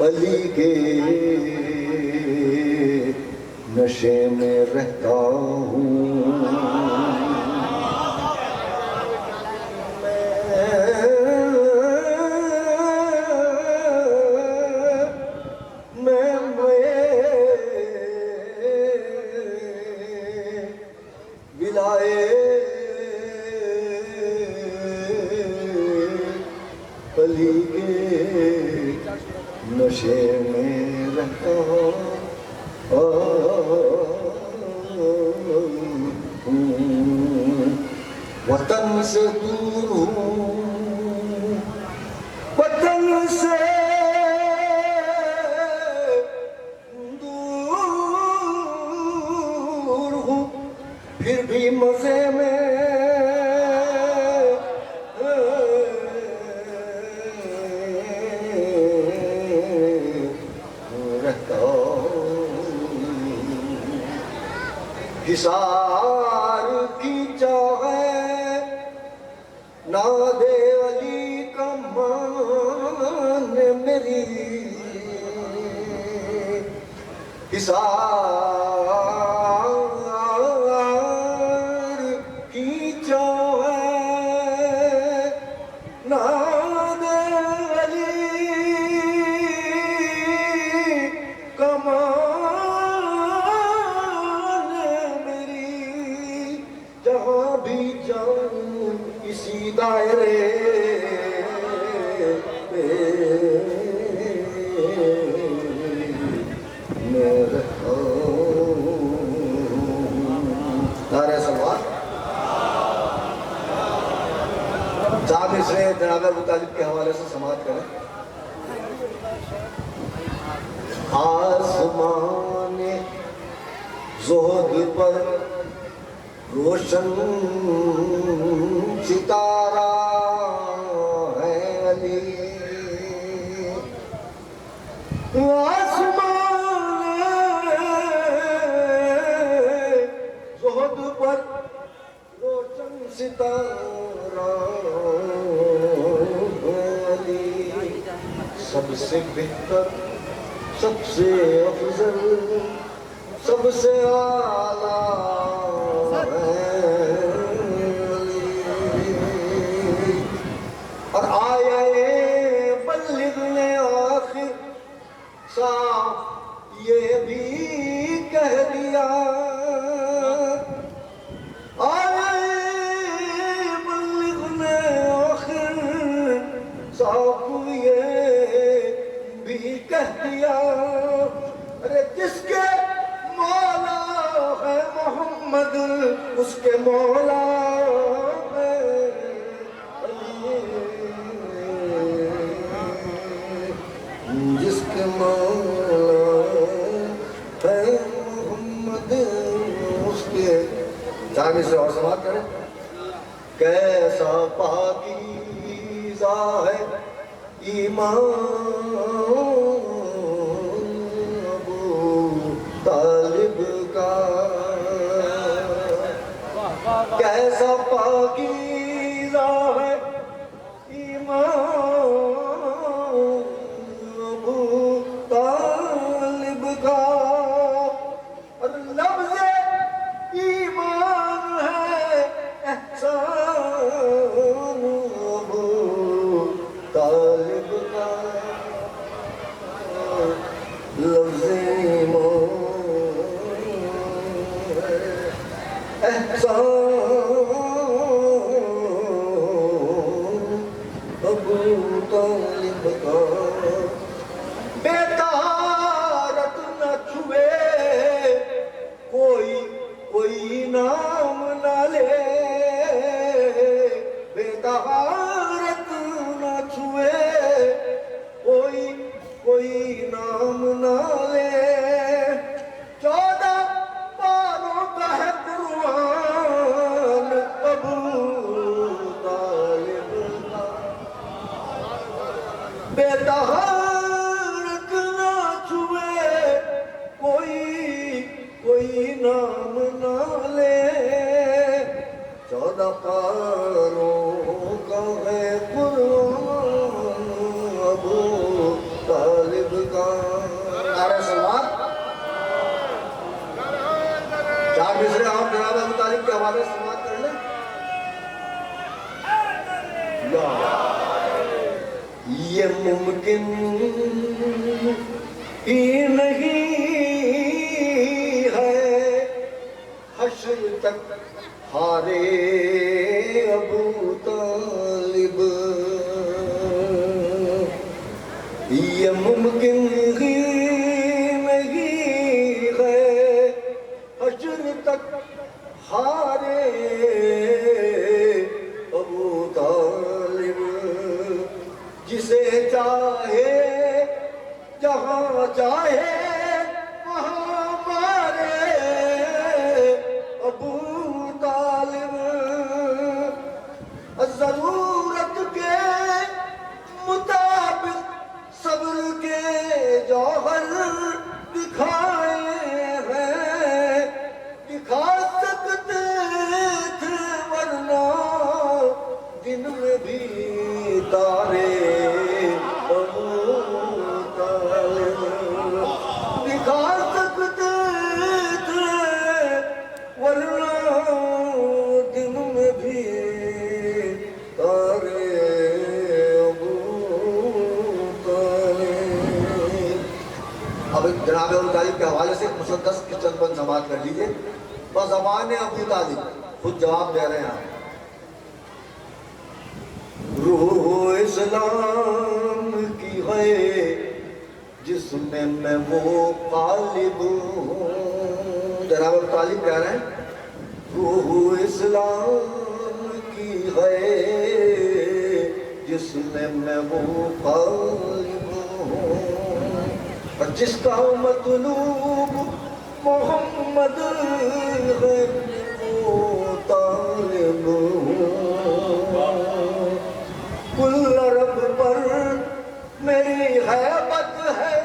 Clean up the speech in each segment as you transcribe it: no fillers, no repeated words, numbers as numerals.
علی کے نشے میں رہتا ہوں علی کے نشے میں رہتا ہوں وطن سے دور ہوں وطن سے دور ہوں پھر بھی مزے میں حصار کھینچا ہے ناد علی کا مان میری حصار کھینچا ہے ناد علی کا مان جہاں بھی جاؤں اسی دائرے میں رہتا ہوں نعرہ سلوات جہاں بھی سے جناب ابو طالب کے حوالے سے سماعت کریں آسمان زہد پر روشن ستارہ ہے علی آسمان زہد پر روشن ستارہ ہے علی سب سے بہتر سب سے افضل سب سے اعلیٰ اور آیا بلغ نے آخر صاف یہ بھی کہہ دیا آیا بلغ نے آخر صاف یہ بھی کہہ دیا ارے جس کے مولا ہے محمد اس کے مولا ہے جس کے مولا ہے محمد اس کے جانے سے اور سماعت کریں کیسا پاکیزہ ہے ایمان ابو طالب کا کیسا پاکیزہ ہے ایمان ابو طالب کا اور لفظ ایمان ہے احسان ابو طالب کا لفظ ایمان ہے احسان ابو طالب کا بے طہارت نہ چھوے کوئی نام نہ لے بے طہارت نہ چھوے کوئی نام نہ لے 14 پاروں کا ہے قرآن ابو طالب کا بے طہارت نہ چھوے کوئی نام نہ لے 14 پاروں کا ہے قرآن ابو طالب کا حوالے سے سماعت کر لیں. یہ ممکن ہی نہیں ہے حشر تک ہارے ابو طالب. یہ ممکن ہی نہیں ہے حشر تک ہارے ابو طالب. جسے چاہے جہاں چاہے وہاں مارے ابو طالب. ضرورت کے مطابق صبر کے جوہر دکھائے ہیں. دکھا سکتے تھے ورنہ دن میں بھی تارے ابو طالب. دکھا سکتے تھے ورنہ دن میں بھی تارے ابو طالب. اب جناب ابو طالب کے حوالے سے مسدس کی چند بند سماعت کر لیجئے. بزبان ابو طالب خود جواب دے رہے ہیں. روح اسلام کی ہے جس میں وہ غالب ہوں. جناب ابو طالب کہہ رہے ہیں روح اسلام کی ہے جس میں وہ غالب ہوں. اور جس کا مطلوب محمد ہے وہ طالب ہوں. کل رب پر میری حیبت ہے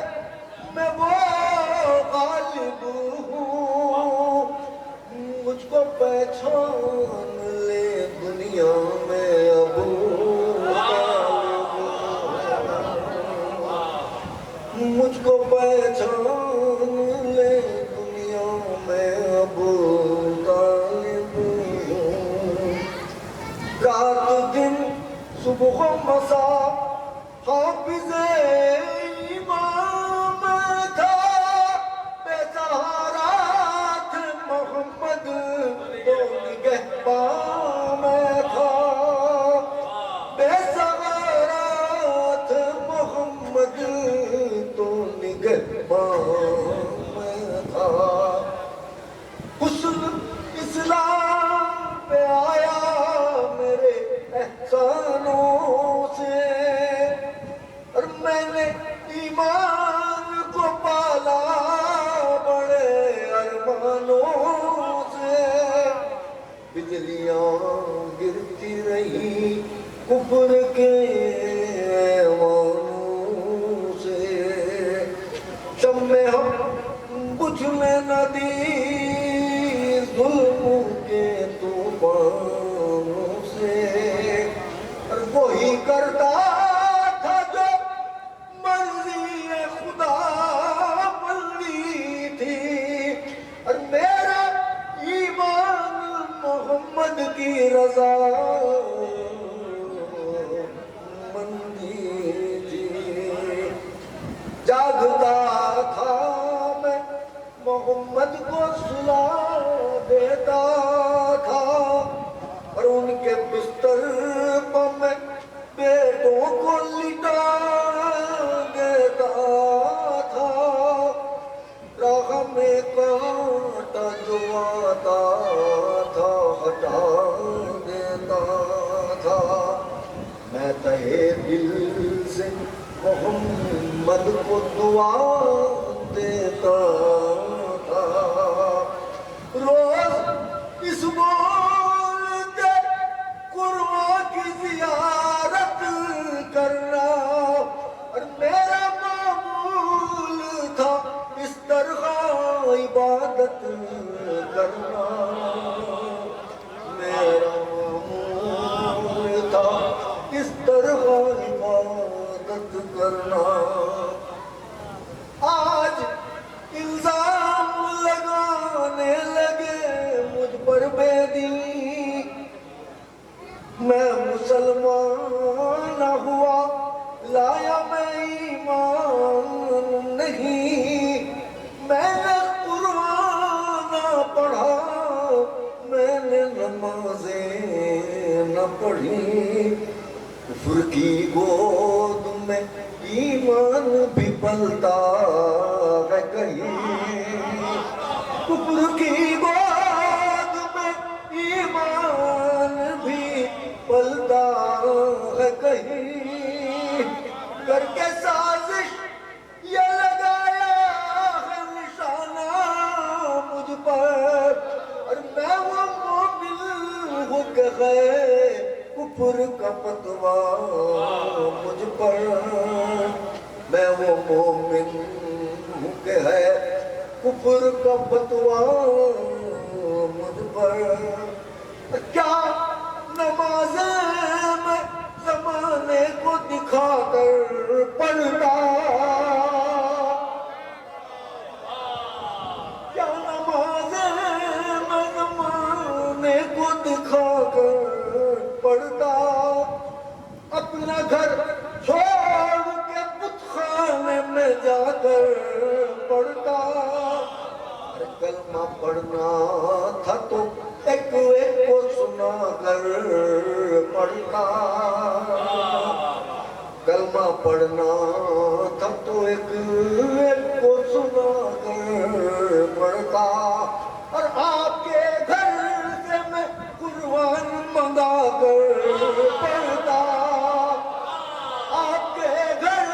میں وہ غالب ہوں. مجھ کو پہچان لے دنیا میں ابو طالب. مجھ کو پہچان لے دنیا میں ابو طالب. رات دن صبح و مساء حافظ امام تھا. بے سہارا تھا محمد تو نگہباں میں تھا. بے سہارا تھا محمد تو نگہباں میں تھا. حسن اسلام پہ آیا میرے احسانوں سے اور میں نے ایمان کو پالا بڑے ارمانوں سے. بجلیاں گرتی رہی کفر کے ایوانوں سے. شمع ہم بجھنے نہ دی ظلم کے طوفانوں سے. اور وہی کرتا تھا جو مرضی خدا بندی تھی. اور میرا ایمان محمد کی رضا مندی تھی. جاگتا تھا میں محمد کو سلا دیتا تھا اور ان کے بستر پر میں بیٹوں کو لٹا دیتا تھا. راہ میں کانٹا جو آتا تھا ہٹا دیتا تھا. میں تہے دل سے محمد کو دعا دیتا تھا. روز اس بولتے قرآن کی زیارت کرنا اور میرا معمول تھا اس طرح عبادت کرنا. میرا معمول تھا اس طرح عبادت کرنا. آج الزام لگانے لگے مجھ پر بے دل کفر کی گود میں ایمان بھی پلتا ہے کہیں، کفر کی گود میں ایمان بھی پلتا ہے کہیں، کر کے سازش یہ لگایا ہے نشانہ مجھ پر، اور میں وہ مومن ہوں کہ ہے کفر کا فتویٰ مجھ پر، میں وہ مومن ہوں کہ ہے کفر کا فتویٰ مجھ پر، کیا نمازیں میں زمانے کو دکھا کر پڑھتا، کیا نمازیں میں زمانے کو دکھا کر پڑھتا، اپنا گھر چھوڑ کے بت خانے میں جا کر پڑھتا، کلمہ پڑھنا تھا تو ایک ایک کو سنا کر پڑھتا، کلمہ پڑھنا تھا تو ایک ایک کو سنا کر پڑھتا، اور آپ کے گھر سے میں قرآن منگا کر پڑھتا، آپ کے گھر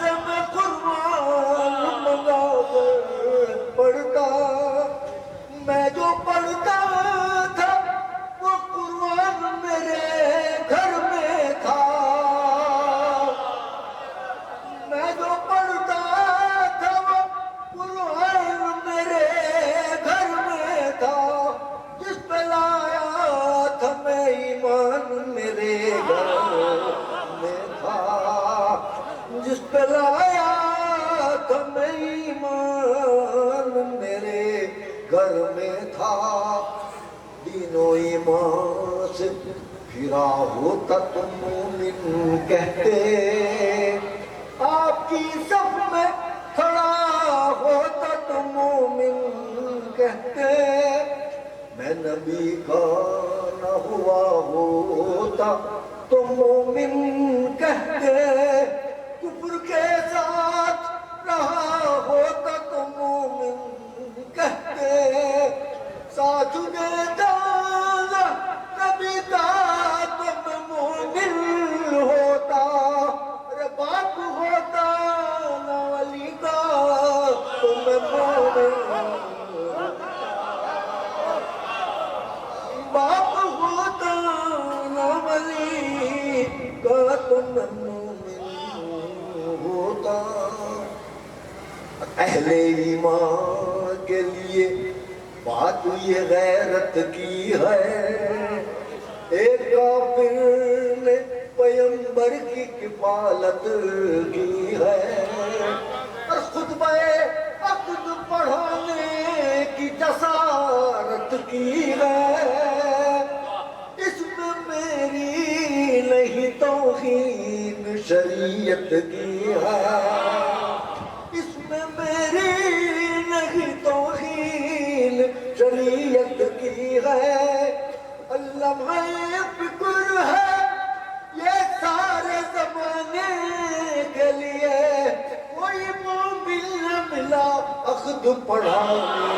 سے میں قرآن منگا کر پڑھتا، میں جو پڑھتا تھا وہ قرآن میرے گھر میں تھا، میں جو پڑھتا تھا وہ قرآن میرے گھر میں تھا، جس پہ لایا تھا میں ایمان میرے گھر میں تھا، جس پہ لایا تھا میں ایمان میرے گھر میں تھا، دین و ایمان سے پھرا ہوتا تو مومن کہتے، آپ کی صف میں کھڑا ہوتا تو مومن کہتے، میں نبی کا نہ ہوا ہوتا تو مومن کہتے، کفر کے ساتھ رہا ہوتا تو مومن کہتے، ساتھ دیتا نبی کا تو میں مومن ہوتا، ارے باپ ہوتا نہ ولی کا تو میں مومن، باپ ہوتا نہ ولی کا تو میں مومن ہوتا، اہل ایمان کے لیے بات یہ غیرت کی ہے، ایک کافر نے پیغمبر کی کفالت کی ہے، اور خطبہ عقد پڑھانے کی جسارت کی ہے، اس میں میری نہیں توہین شریعت کی ہے، اس میں میری نہیں توہین شریعت کی ہے، لمحہ فکر ہے یہ سارے زمانے کے لیے، کوئی مومن نہ ملا عقد پڑھانے،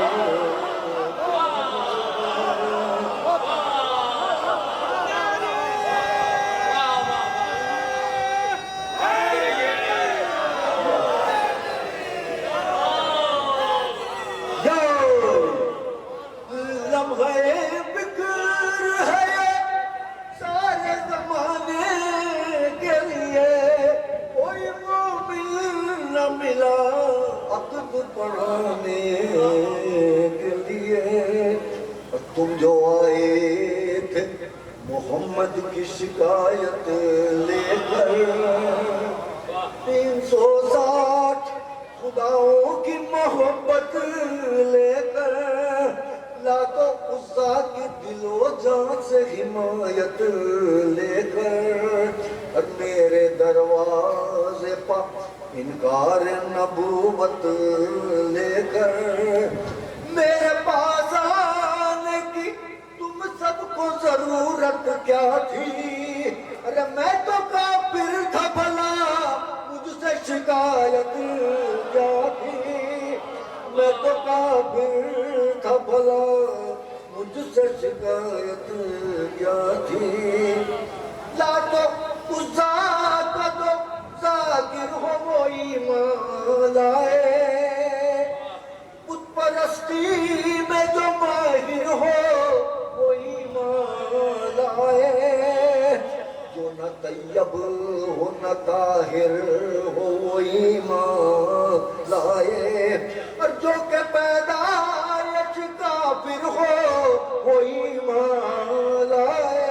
پڑھانے کے لیے، تم جو آئے تھے محمد کی شکایت لے کر، 360 خداؤں کی محبت لے کر، لات و عزا کی دل و جان سے حمایت لے کر، اور میرے دروازے پر انکار نبوت لے کر، میرے پاس آنے کی تم سب کو ضرورت کیا تھی، ارے میں تو شکایت کیا تھی، میں تو کافر تھا بھلا، مجھ سے شکایت کیا تھی. لاتو عزا کا تو ذاکر ہو وہ ایمان لائے، بت پرستی میں جو ماہر ہو وہ ایمان لائے، جو نہ طیب ہو نہ طاہر ہو وہ ایمان لائے، اور جو کہ پیدائش کافر ہو وہ ایمان لائے.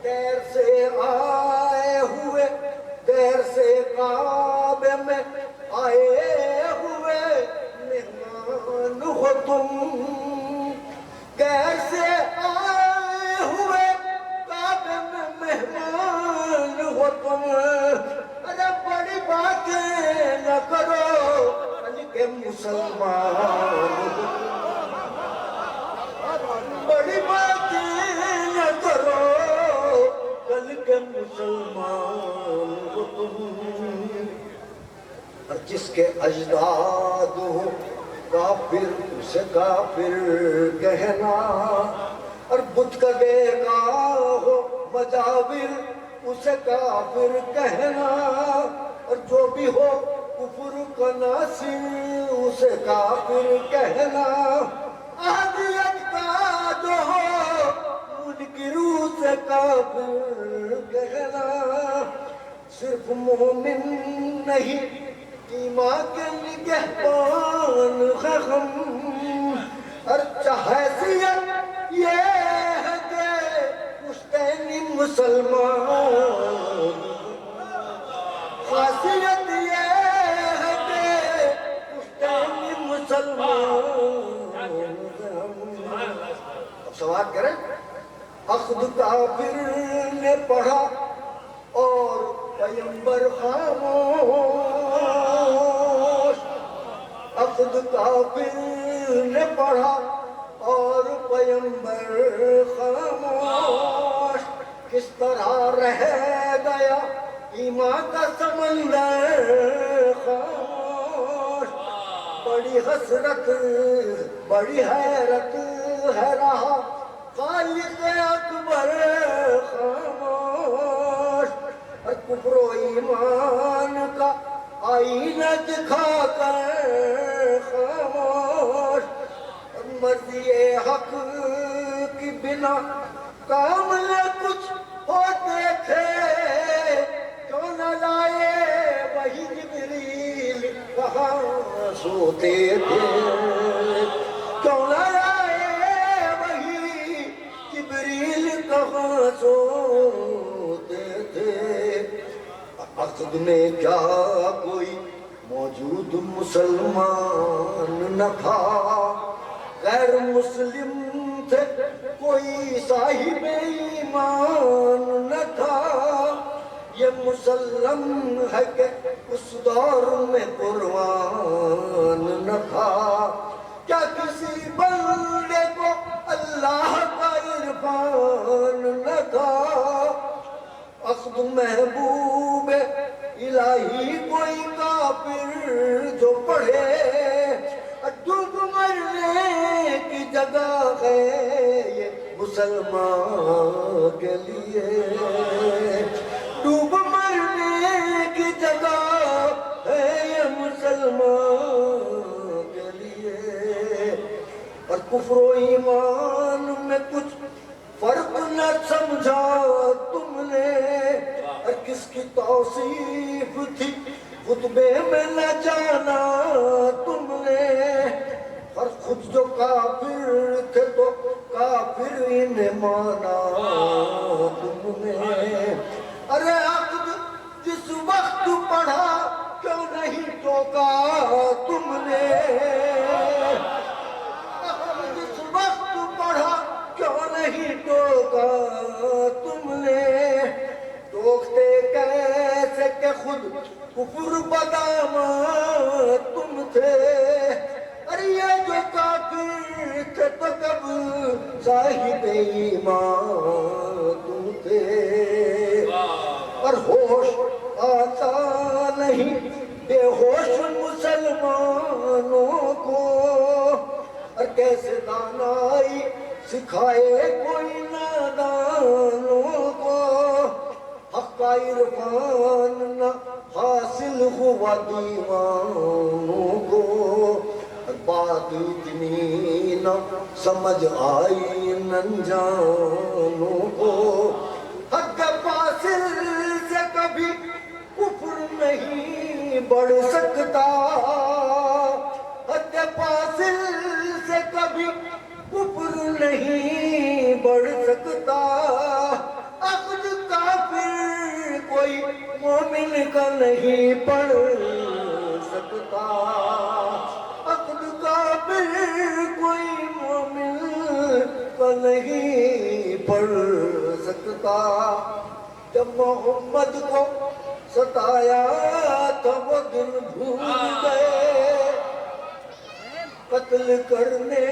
دیر سے آئے ہوئے، دیر سے کعبے میں آئے ہوئے مہمان ہو تم، دیر سے آئے ہوئے کعبے میں مہمان ہو تم. ارے بڑی باتیں نہ کرو بلکہ مسلمان ہو، بڑی باتیں نہ کرو بلکہ مسلمان ہو تم. اور جس کے اجداد ہو کافر اسے کافر کہنا، اور بت کا دیکھا ہو مجاور اسے کافر کہنا، اور جو بھی ہو کفر کا ناصر اسے کافر کہنا. احدیت کا جو ہو منکر اسے کافر کہنا. صرف مومن نہیں ایمان کے نگہبان ہے ہم، اور حیثیت یہ ہے کہ پشتینی مسلمان، خاصیت یہ ہے کہ پشتینی مسلمان ہے ہم. اب سوال کریں، عقد کافر نے پڑھا اور پیمبر خاموش، عقد کافر نے پڑھا اور پیمبر خاموش. کس طرح رہ گیا ایمان کا سمندر خاموش. بڑی حسرت بڑی حیرت ہے رہا خالق اکبر خاموش. کفر و ایمان کا آئینہ دکھا کر خاموش. مرضی حق کی بنا کامل کچھ ہوتے تھے، کیوں نہ لائے وہی جبریل کہاں سوتے تھے، کیوں نہ لائے وہی جبریل کہاں سوتے تھے. عقد میں کیا کوئی موجود مسلمان نہ تھا، غیر مسلم تھے کوئی صاحب ایمان نہ تھا. یہ مسلم ہے کہ اس دور میں قرآن نہ تھا. کیا کسی بندے کو اللہ کا عرفان نہ تھا. عقد محبوب الہی کوئی کافر جو پڑھے، ڈوب مرنے کی جگہ ہے یہ مسلمان کے لیے، ڈوب مرنے کی جگہ ہے یہ مسلمان کے لیے. اور کفر و ایمان میں کچھ فرق نہ سمجھا تم نے، اور کس کی توصیف تھی خطبے میں نہ جانا تم نے. اور خود جو کافر تھے تو کافر انہیں مانا تم نے. ارے عقد جس وقت پڑھا کیوں نہیں ٹوکا تم نے، عقد جس وقت پڑھا کیوں نہیں ٹوکا تم نے. ٹوکتے کیسے کہ خود کفر بداماد تم تھے. ارے یہ جو کافر تھے تو کب صاحب ایمان تم تھے. اور ہوش آتا نہیں بے ہوش مسلمانوں کو، اور کیسے دانائی سکھائے کوئی نادانوں کو، حق کا عرفان نہ حاصل ہوا دیوانوں کو، بات اتنی نہ سمجھ آئی انجانوں کو، حق فاصل سے کبھی کفر نہیں بڑھ سکتا، حق فاصل سے کبھی کفر نہیں بڑھ سکتا، عقد کافر کوئی مومن کا نہیں پڑھ سکتا، عقد کافر کوئی مومن کا نہیں پڑھ سکتا، جب محمد کو ستایا تھا وہ دن بھول گئے، قتل کرنے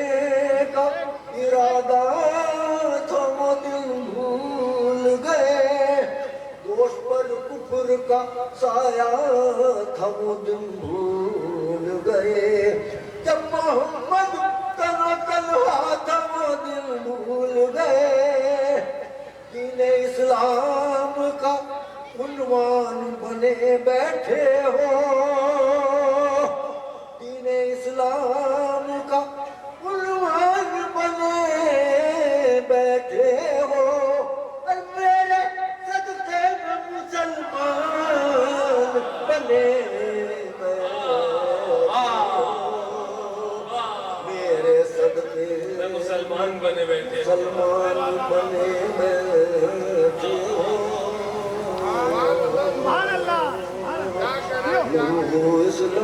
کا ارادہ تھا وہ دن بھول گئے، دوش پر کفر کا سایہ تھا وہ دن بھول گئے، جب محمد تنہا تھا وہ دن بھول گئے، دین اسلام کا عنوان بنے بیٹھے ہو، دین اسلام کا عنوان بنے بیٹھے ہو، اور میرے صدقے میں مسلمان بنے بیٹھے ہو، میرے صدقے میں مسلمان بنے بیٹھے ہو، مسلمان بنے بیٹھے ہو، اسلام